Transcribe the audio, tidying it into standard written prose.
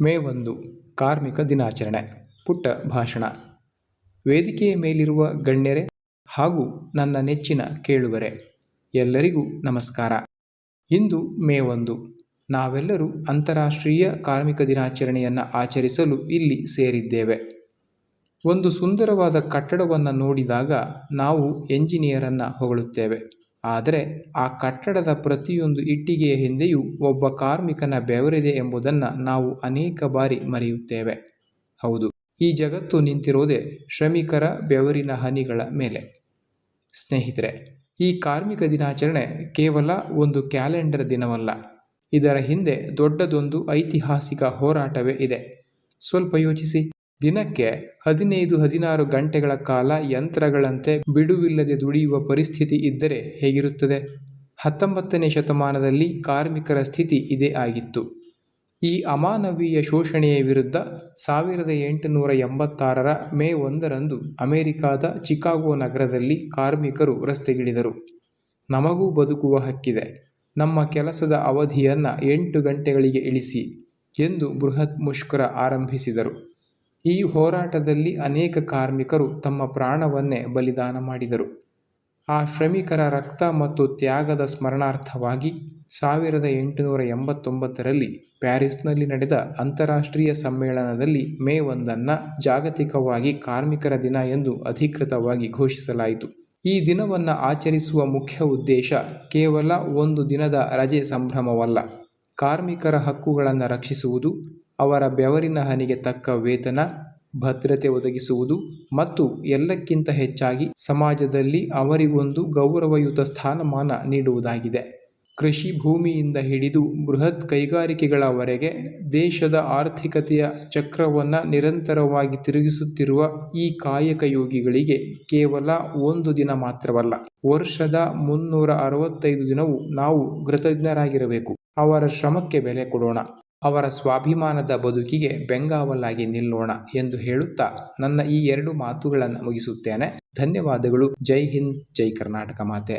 ಮೇ 1 ಕಾರ್ಮಿಕ ದಿನಾಚರಣೆ. ಪುಟ್ಟ ಭಾಷಣ. ವೇದಿಕೆಯ ಮೇಲಿರುವ ಗಣ್ಯರೇ ಹಾಗೂ ನನ್ನ ನೆಚ್ಚಿನ ಕೇಳುಗರೆ, ಎಲ್ಲರಿಗೂ ನಮಸ್ಕಾರ. ಇಂದು ಮೇ 1. ನಾವೆಲ್ಲರೂ ಅಂತಾರಾಷ್ಟ್ರೀಯ ಕಾರ್ಮಿಕ ದಿನಾಚರಣೆಯನ್ನು ಆಚರಿಸಲು ಇಲ್ಲಿ ಸೇರಿದ್ದೇವೆ. ಒಂದು ಸುಂದರವಾದ ಕಟ್ಟಡವನ್ನು ನೋಡಿದಾಗ ನಾವು ಎಂಜಿನಿಯರನ್ನು ಹೊಗಳುತ್ತೇವೆ. ಆದರೆ ಆ ಕಟ್ಟಡದ ಪ್ರತಿಯೊಂದು ಇಟ್ಟಿಗೆಯ ಹಿಂದೆಯೂ ಒಬ್ಬ ಕಾರ್ಮಿಕನ ಬೆವರಿದೆ ಎಂಬುದನ್ನು ನಾವು ಅನೇಕ ಬಾರಿ ಮರೆಯುತ್ತೇವೆ. ಹೌದು, ಈ ಜಗತ್ತು ನಿಂತಿರೋದೇ ಶ್ರಮಿಕರ ಬೆವರಿನ ಹನಿಗಳ ಮೇಲೆ. ಸ್ನೇಹಿತರೆ, ಈ ಕಾರ್ಮಿಕ ದಿನಾಚರಣೆ ಕೇವಲ ಒಂದು ಕ್ಯಾಲೆಂಡರ್ ದಿನವಲ್ಲ. ಇದರ ಹಿಂದೆ ದೊಡ್ಡದೊಂದು ಐತಿಹಾಸಿಕ ಹೋರಾಟವೇ ಇದೆ. ಸ್ವಲ್ಪ ಯೋಚಿಸಿ. ದಿನಕ್ಕೆ 15-16 ಗಂಟೆಗಳ ಕಾಲ ಯಂತ್ರಗಳಂತೆ ಬಿಡುವಿಲ್ಲದೆ ದುಡಿಯುವ ಪರಿಸ್ಥಿತಿ ಇದ್ದರೆ ಹೇಗಿರುತ್ತದೆ? 19ನೇ ಶತಮಾನದಲ್ಲಿ ಕಾರ್ಮಿಕರ ಸ್ಥಿತಿ ಇದೇ ಆಗಿತ್ತು. ಈ ಅಮಾನವೀಯ ಶೋಷಣೆಯ ವಿರುದ್ಧ 1886ರ ಮೇ 1ರಂದು ಅಮೆರಿಕಾದ ಚಿಕಾಗೋ ನಗರದಲ್ಲಿ ಕಾರ್ಮಿಕರು ರಸ್ತೆಗಿಳಿದರು. ನಮಗೂ ಬದುಕುವ ಹಕ್ಕಿದೆ, ನಮ್ಮ ಕೆಲಸದ ಅವಧಿಯನ್ನು 8 ಗಂಟೆಗಳಿಗೆ ಇಳಿಸಿ ಎಂದು ಬೃಹತ್ ಮುಷ್ಕರ ಆರಂಭಿಸಿದರು. ಈ ಹೋರಾಟದಲ್ಲಿ ಅನೇಕ ಕಾರ್ಮಿಕರು ತಮ್ಮ ಪ್ರಾಣವನ್ನೇ ಬಲಿದಾನ ಮಾಡಿದರು. ಆ ಶ್ರಮಿಕರ ರಕ್ತ ಮತ್ತು ತ್ಯಾಗದ ಸ್ಮರಣಾರ್ಥವಾಗಿ 1889ರಲ್ಲಿ ಪ್ಯಾರಿಸ್ನಲ್ಲಿ ನಡೆದ ಅಂತಾರಾಷ್ಟ್ರೀಯ ಸಮ್ಮೇಳನದಲ್ಲಿ ಮೇ 1ನ್ನು ಜಾಗತಿಕವಾಗಿ ಕಾರ್ಮಿಕರ ದಿನ ಎಂದು ಅಧಿಕೃತವಾಗಿ ಘೋಷಿಸಲಾಯಿತು. ಈ ದಿನವನ್ನು ಆಚರಿಸುವ ಮುಖ್ಯ ಉದ್ದೇಶ ಕೇವಲ ಒಂದು ದಿನದ ರಜೆ ಸಂಭ್ರಮವಲ್ಲ. ಕಾರ್ಮಿಕರ ಹಕ್ಕುಗಳನ್ನು ರಕ್ಷಿಸುವುದು, ಅವರ ಬೆವರಿನ ಹನಿಗೆ ತಕ್ಕ ವೇತನ, ಭದ್ರತೆ ಒದಗಿಸುವುದು ಮತ್ತು ಎಲ್ಲಕ್ಕಿಂತ ಹೆಚ್ಚಾಗಿ ಸಮಾಜದಲ್ಲಿ ಅವರಿಗೊಂದು ಗೌರವಯುತ ಸ್ಥಾನಮಾನ ನೀಡುವುದಾಗಿದೆ. ಕೃಷಿ ಭೂಮಿಯಿಂದ ಹಿಡಿದು ಬೃಹತ್ ಕೈಗಾರಿಕೆಗಳವರೆಗೆ ದೇಶದ ಆರ್ಥಿಕತೆಯ ಚಕ್ರವನ್ನು ನಿರಂತರವಾಗಿ ತಿರುಗಿಸುತ್ತಿರುವ ಈ ಕಾಯಕ ಯೋಗಿಗಳಿಗೆ ಕೇವಲ ಒಂದು ದಿನ ಮಾತ್ರವಲ್ಲ, ವರ್ಷದ 365 ದಿನವೂ ನಾವು ಕೃತಜ್ಞರಾಗಿರಬೇಕು. ಅವರ ಶ್ರಮಕ್ಕೆ ಬೆಲೆ ಕೊಡೋಣ, ಅವರ ಸ್ವಾಭಿಮಾನದ ಬದುಕಿಗೆ ಬೆಂಗಾವಲಾಗಿ ನಿಲ್ಲೋಣ ಎಂದು ಹೇಳುತ್ತಾ ನನ್ನ ಈ 2 ಮಾತುಗಳನ್ನು ಮುಗಿಸುತ್ತೇನೆ. ಧನ್ಯವಾದಗಳು. ಜೈ ಹಿಂದ್, ಜೈ ಕರ್ನಾಟಕ ಮಾತೆ.